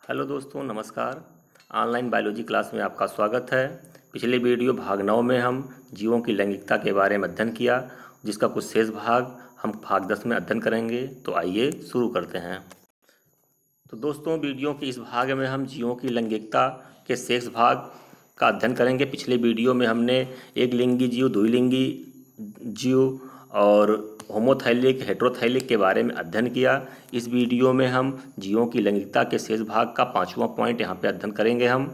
Hello दोस्तों, नमस्कार। Online biology class में आपका स्वागत है। पिछले वीडियो भाग 9 में हम जीवों की लैंगिकता के बारे में अध्ययन किया, जिसका कुछ शेष भाग हम भाग 10 में अध्ययन करेंगे। तो आइए शुरू करते हैं। तो दोस्तों, वीडियो के इस भाग में हम जीवों की लैंगिकता के शेष भाग का अध्ययन करेंगे। पिछले वीडियो में हमने एक लिंगी जीव, द्विलिंगी जीव और होमोथैलिक, हेटेरोथैलिक के बारे में अध्ययन किया। इस वीडियो में हम जीवों की लैंगिकता के शेष भाग का 5वां पॉइंट यहाँ पे अध्ययन करेंगे। हम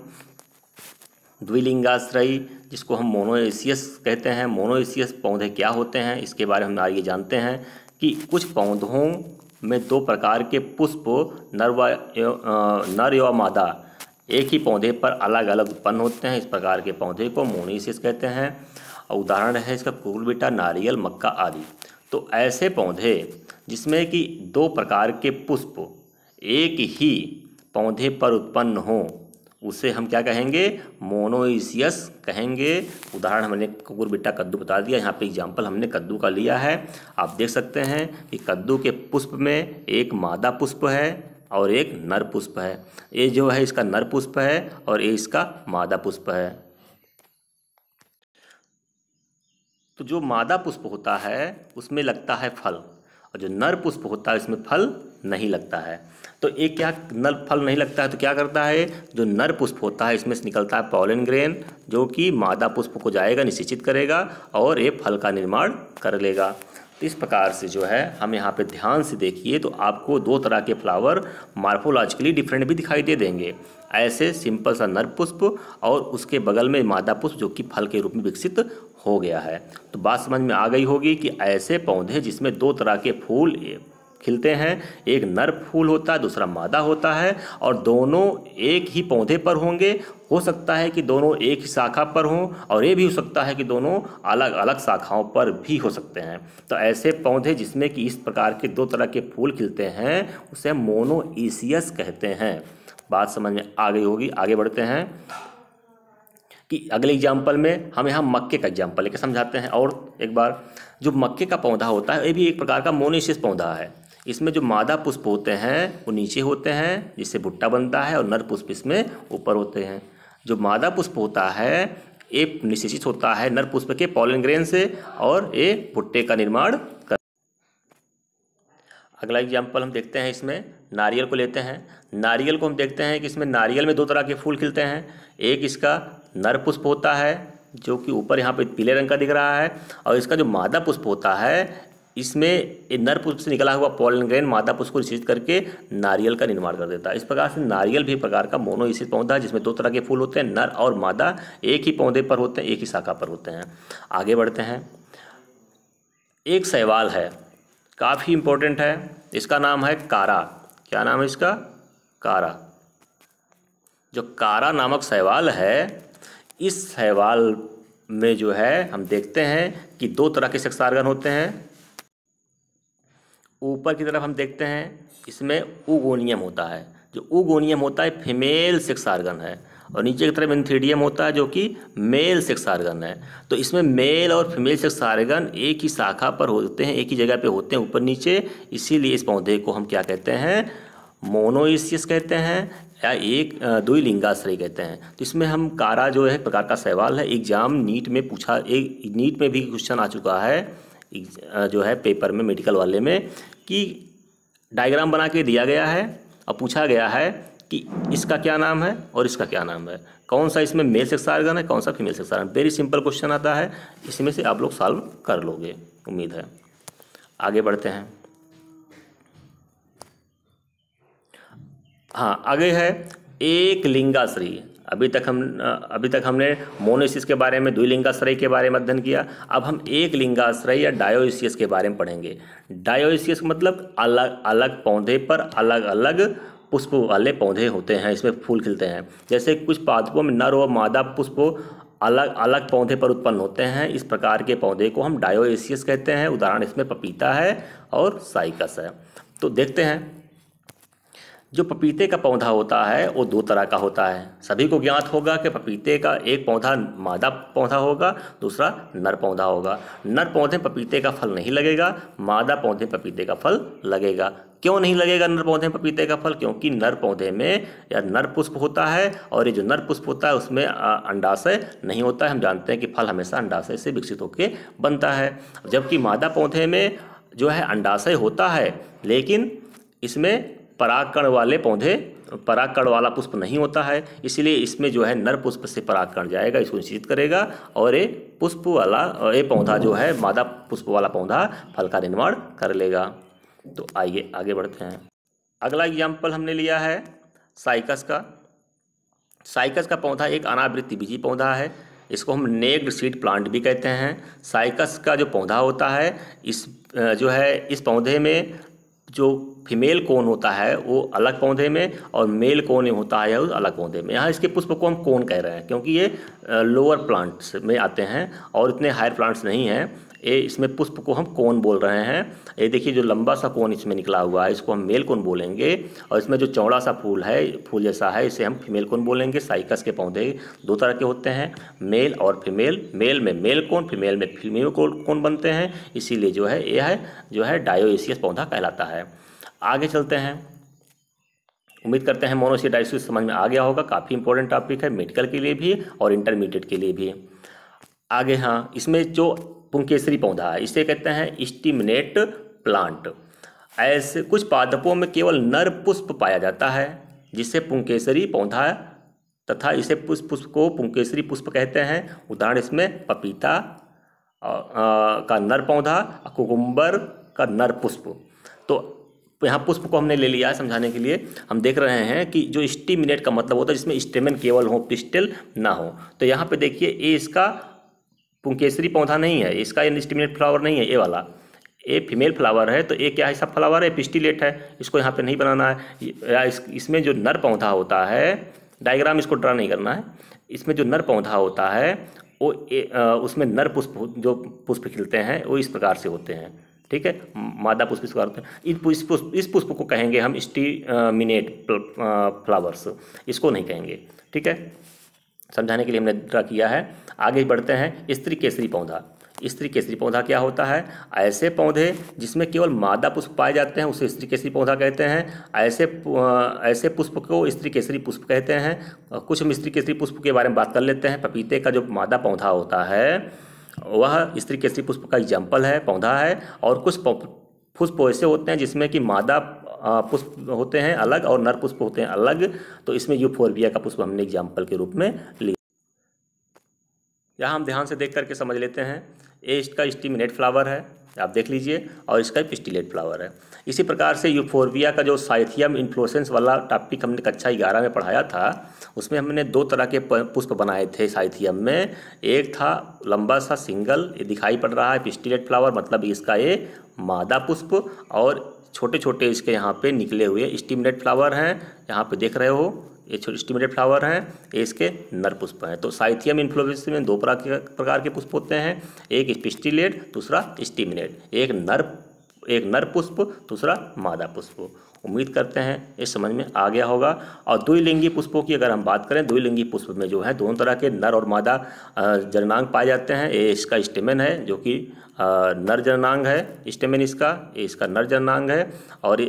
द्विलिंगाश्रयी, जिसको हम मोनोएसियस कहते हैं। मोनोएसियस पौधे क्या होते हैं, इसके बारे में हम आगे जानते हैं कि कुछ पौधों में दो प्रकार के पुष्प नर व मादा एक ही पौधे पर अलग अलग उत्पन्न होते हैं। इस प्रकार के पौधे को मोनोएसियस कहते हैं। और उदाहरण है इसका कुकुरबिट्टा, नारियल, मक्का आदि। तो ऐसे पौधे जिसमें कि दो प्रकार के पुष्प एक ही पौधे पर उत्पन्न हों, उसे हम क्या कहेंगे? मोनोइसियस कहेंगे। उदाहरण हमने कुकुरबिट्टा, कद्दू बता दिया। यहाँ पे एग्जाम्पल हमने कद्दू का लिया है। आप देख सकते हैं कि कद्दू के पुष्प में एक मादा पुष्प है और एक नर पुष्प है। ये जो है इसका नर पुष्प है और ये इसका मादा पुष्प है। तो जो मादा पुष्प होता है उसमें लगता है फल, और जो नर पुष्प होता है इसमें फल नहीं लगता है। तो एक क्या नर फल नहीं लगता है तो क्या करता है? जो नर पुष्प होता है इसमें से निकलता है पॉलन ग्रेन, जो कि मादा पुष्प को जाएगा, निषेचित करेगा और ये फल का निर्माण कर लेगा। तो इस प्रकार से जो है हम यहाँ पे ध्यान से देखिए तो आपको दो तरह के फ्लावर मार्फोलॉजिकली डिफरेंट भी दिखाई दे देंगे। ऐसे सिंपल सा नर पुष्प और उसके बगल में मादा पुष्प जो कि फल के रूप में विकसित हो गया है। तो बात समझ में आ गई होगी कि ऐसे पौधे जिसमें दो तरह के फूल खिलते हैं, एक नर फूल होता है, दूसरा मादा होता है, और दोनों एक ही पौधे पर होंगे। हो सकता है कि दोनों एक ही शाखा पर हों, और ये भी हो सकता है कि दोनों अलग अलग शाखाओं पर भी हो सकते हैं। तो ऐसे पौधे जिसमें कि इस प्रकार के दो तरह के फूल खिलते हैं उसे मोनोइसियस कहते हैं। बात समझ में आ गई होगी। आगे बढ़ते हैं कि अगले एग्जाम्पल में हम यहाँ मक्के का एग्जाम्पल लेकर समझाते हैं। और एक बार, जो मक्के का पौधा होता है ये भी एक प्रकार का मोनोइसियस पौधा है। इसमें जो मादा पुष्प होते हैं वो नीचे होते हैं, जिससे भुट्टा बनता है, और नर पुष्प इसमें ऊपर होते हैं। जो मादा पुष्प होता है ये निषेचित होता है नर पुष्प के पॉलन ग्रेन से, और ये भुट्टे का निर्माण कर। अगला एग्जाम्पल हम देखते हैं, इसमें नारियल को लेते हैं। नारियल को हम देखते हैं कि इसमें नारियल में दो तरह के फूल खिलते हैं। एक इसका नर पुष्प होता है जो कि ऊपर यहाँ पे पीले रंग का दिख रहा है, और इसका जो मादा पुष्प होता है इसमें नर पुष्प से निकला हुआ पॉलन ग्रेन मादा पुष्प को निषेचित करके नारियल का निर्माण कर देता है। इस प्रकार से नारियल भी एक प्रकार का मोनोइसियस पौधा है जिसमें दो तरह के फूल होते हैं, नर और मादा एक ही पौधे पर होते हैं, एक ही शाखा पर होते हैं। आगे बढ़ते हैं। एक शैवाल है, काफ़ी इम्पोर्टेंट है। इसका नाम है कारा। क्या नाम है इसका? कारा। जो कारा नामक शैवाल है, इस शैवाल में जो है हम देखते हैं कि दो तरह के सेक्स ऑर्गन होते हैं। ऊपर की तरफ हम देखते हैं इसमें oogonia होता है। जो oogonia होता है फीमेल सेक्स ऑर्गन है, और नीचे की तरफ एंथीडियम होता है जो कि मेल सेक्स ऑर्गन है। तो इसमें मेल और फीमेल सेक्स ऑर्गन एक ही शाखा पर होते हैं, एक ही जगह पे होते हैं, ऊपर नीचे। इसीलिए इस पौधे को हम क्या कहते हैं? मोनोइसियस कहते हैं, या एक द्विलिंगाश्रयी कहते हैं। तो इसमें हम कारा जो है प्रकार का सवाल है, एग्जाम नीट में पूछा, एक नीट में भी क्वेश्चन आ चुका है जो है पेपर में, मेडिकल वाले में, कि डायग्राम बना के दिया गया है और पूछा गया है कि इसका क्या नाम है और इसका क्या नाम है, कौन सा इसमें मेल सेक्स ऑर्गन है, कौन सा female sex organ. Very simple question आता है, इसमें से आप लोग सॉल्व कर लोगे, उम्मीद है। आगे बढ़ते हैं। हाँ, आगे है एक लिंगाश्रयी। अभी तक हमने मोनोइसियस के बारे में, द्विलिंगाश्रयी के बारे में अध्ययन किया। अब हम एक लिंगाश्रयी या डायोइसियस के बारे में पढ़ेंगे। डायोइसियस मतलब अलग अलग पौधे पर अलग अलग पुष्प वाले पौधे होते हैं, इसमें फूल खिलते हैं। जैसे कुछ पादपों में नर और मादा पुष्प अलग अलग पौधे पर उत्पन्न होते हैं। इस प्रकार के पौधे को हम डायोइसियस कहते हैं। उदाहरण इसमें पपीता है और साइकस है। तो देखते हैं, जो पपीते का पौधा होता है वो दो तरह का होता है। सभी को ज्ञात होगा कि पपीते का एक पौधा मादा पौधा होगा, दूसरा नर पौधा होगा। नर पौधे पपीते का फल नहीं लगेगा, मादा पौधे पपीते का फल लगेगा। क्यों नहीं लगेगा नर पौधे पपीते का फल? क्योंकि नर पौधे में या नर पुष्प होता है और ये जो नर पुष्प होता है उसमें अंडाशय नहीं होता है। हम जानते हैं कि फल हमेशा अंडाशय से विकसित होकर बनता है, जबकि मादा पौधे में जो है अंडाशय होता है, लेकिन इसमें परागकण वाले पौधे, परागकण वाला पुष्प नहीं होता है। इसलिए इसमें जो है नर पुष्प से परागकण जाएगा, इसको निश्चित करेगा और ये पुष्प वाला ये पौधा जो है मादा पुष्प वाला पौधा फल का निर्माण कर लेगा। तो आइए आगे बढ़ते हैं। अगला एग्जाम्पल हमने लिया है साइकस का। साइकस का पौधा एक अनावृत्तिबीजी पौधा है, इसको हम नेक्ड सीड प्लांट भी कहते हैं। साइकस का जो पौधा होता है इस पौधे में जो फीमेल कोन होता है वो अलग पौधे में और मेल कोन होता है उस अलग पौधे में। यहाँ इसके पुष्प को हम कोन कह रहे हैं क्योंकि ये लोअर प्लांट्स में आते हैं और इतने हायर प्लांट्स नहीं हैं। ये इसमें पुष्प को हम कोन बोल रहे हैं। ये देखिए जो लंबा सा कोन इसमें निकला हुआ है इसको हम मेल कोन बोलेंगे, और इसमें जो चौड़ा सा फूल है, फूल जैसा है, इसे हम फीमेल कोन बोलेंगे। साइकस के पौधे दो तरह के होते हैं, मेल और फीमेल। मेल में मेल कोन, फीमेल में फीमेल कोन बनते हैं, इसीलिए जो है डायोइसियस पौधा कहलाता है। आगे चलते हैं। उम्मीद करते हैं मोनोसिडाइसिस समझ में आ गया होगा। काफ़ी इंपॉर्टेंट टॉपिक है मेडिकल के लिए भी और इंटरमीडिएट के लिए भी। आगे हाँ, इसमें जो पुंकेसरी पौधा है इसे कहते हैं स्टिमिनेट प्लांट। ऐसे कुछ पादपों में केवल नर पुष्प पाया जाता है जिससे पुंकेसरी पौधा तथा इसे पुष्प को पुंकेसरी पुष्प कहते हैं। उदाहरण इसमें पपीता का नर पौधा, कुकुम्बर का नर पुष्प। तो यहाँ पुष्प को हमने ले लिया है समझाने के लिए। हम देख रहे हैं कि जो स्टिमिनेट का मतलब होता है जिसमें स्टेमन केवल हो, पिस्टिल ना हो। तो यहाँ पे देखिए ये इसका पुंकेसरी पौधा नहीं है, इसका ये स्टिमिनेट फ्लावर नहीं है, ये वाला ये फीमेल फ्लावर है। तो ये क्या है, सब फ्लावर है, पिस्टिलेट है, इसको यहाँ पे नहीं बनाना है। या इसमें जो नर पौधा होता है, डायग्राम इसको ड्रा नहीं करना है, इसमें जो नर पौधा होता है वो उसमें नर पुष्प जो पुष्प खिलते हैं वो इस प्रकार से होते हैं। ठीक है, मादा पुष्प इस प्रकार होते हैं। इस पुष्प को कहेंगे हम स्टिमिनेट फ्लावर्स, इसको नहीं कहेंगे। ठीक है, समझाने के लिए हमने ड्रा किया है। आगे बढ़ते हैं। स्त्री केसरी पौधा। स्त्री केसरी पौधा क्या होता है? ऐसे पौधे जिसमें केवल मादा पुष्प पाए जाते हैं उसे स्त्री केसरी पौधा कहते हैं। ऐसे पुष्प को स्त्री केसरी पुष्प कहते हैं। कुछ हम स्त्री केसरी पुष्प के बारे में बात कर लेते हैं। पपीते का जो मादा पौधा होता है वह स्त्री केसरी पुष्प का एग्जाम्पल है, पौधा है। और कुछ पुष्प ऐसे होते हैं जिसमें कि मादा पुष्प होते हैं अलग और नर पुष्प होते हैं अलग। तो इसमें यूफोर्बिया का पुष्प हमने एग्जाम्पल के रूप में लिया। यहाँ हम ध्यान से देख करके समझ लेते हैं। ये इसका स्टिमिनेट फ्लावर है, आप देख लीजिए, और इसका पिस्टिलेट फ्लावर है। इसी प्रकार से यूफोर्बिया का जो साइथियम इन्फ्लोरेसेंस वाला टॉपिक हमने कक्षा 11 में पढ़ाया था, उसमें हमने दो तरह के पुष्प बनाए थे साइथियम में। एक था लंबा सा सिंगल, ये दिखाई पड़ रहा है पिस्टिलेट फ्लावर, मतलब इसका ये मादा पुष्प, और छोटे छोटे इसके यहाँ पे निकले हुए स्टिमिनेट फ्लावर हैं। यहाँ पे देख रहे हो ये छोटे स्टिमिनेट फ्लावर हैं, ये इसके नर पुष्प हैं। तो साइथियम इन्फ्लोरेसेंस में दो प्रकार के पुष्प होते हैं, एक पिस्टिलेट, दूसरा स्टिमिनेट। एक नर पुष्प, दूसरा मादा पुष्प। उम्मीद करते हैं ये समझ में आ गया होगा। और द्विलिंगी पुष्पों की अगर हम बात करें, द्विलिंगी पुष्प में जो है दोनों तरह के नर और मादा जननांग पाए जाते हैं। ये इसका स्टेमेन है जो कि नर जननांग है, स्टेमेन इसका नर जननांग है, और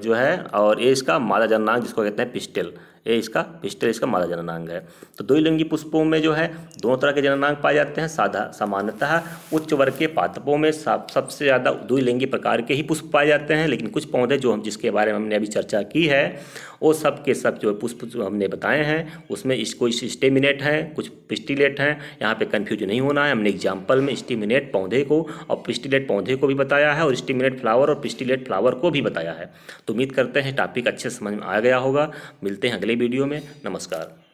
जो है और ये इसका मादा जननांग जिसको कहते हैं पिस्टिल। ये इसका पिस्टिल इसका मादा जननांग है। तो द्विलिंगी पुष्पों में जो है दोनों तरह के जननांग पाए जाते हैं। सामान्यतः उच्च वर्ग के पादपों में सबसे ज़्यादा द्विलिंगी प्रकार के ही पुष्प पाए जाते हैं, लेकिन कुछ पौधे जो जिसके बारे में हमने अभी चर्चा की है वो सब के सब जो पुष्प जो हमने बताए हैं उसमें कोई स्टेमिनेट हैं, कुछ पिस्टिलेट हैं। यहाँ पे कंफ्यूज नहीं होना है। हमने एग्जाम्पल में स्टेमिनेट पौधे को और पिस्टिलेट पौधे को भी बताया है और स्टेमिनेट फ्लावर और पिस्टिलेट फ्लावर को भी बताया है। तो उम्मीद करते हैं टॉपिक अच्छे समझ में आ गया होगा। मिलते हैं अगले वीडियो में। नमस्कार।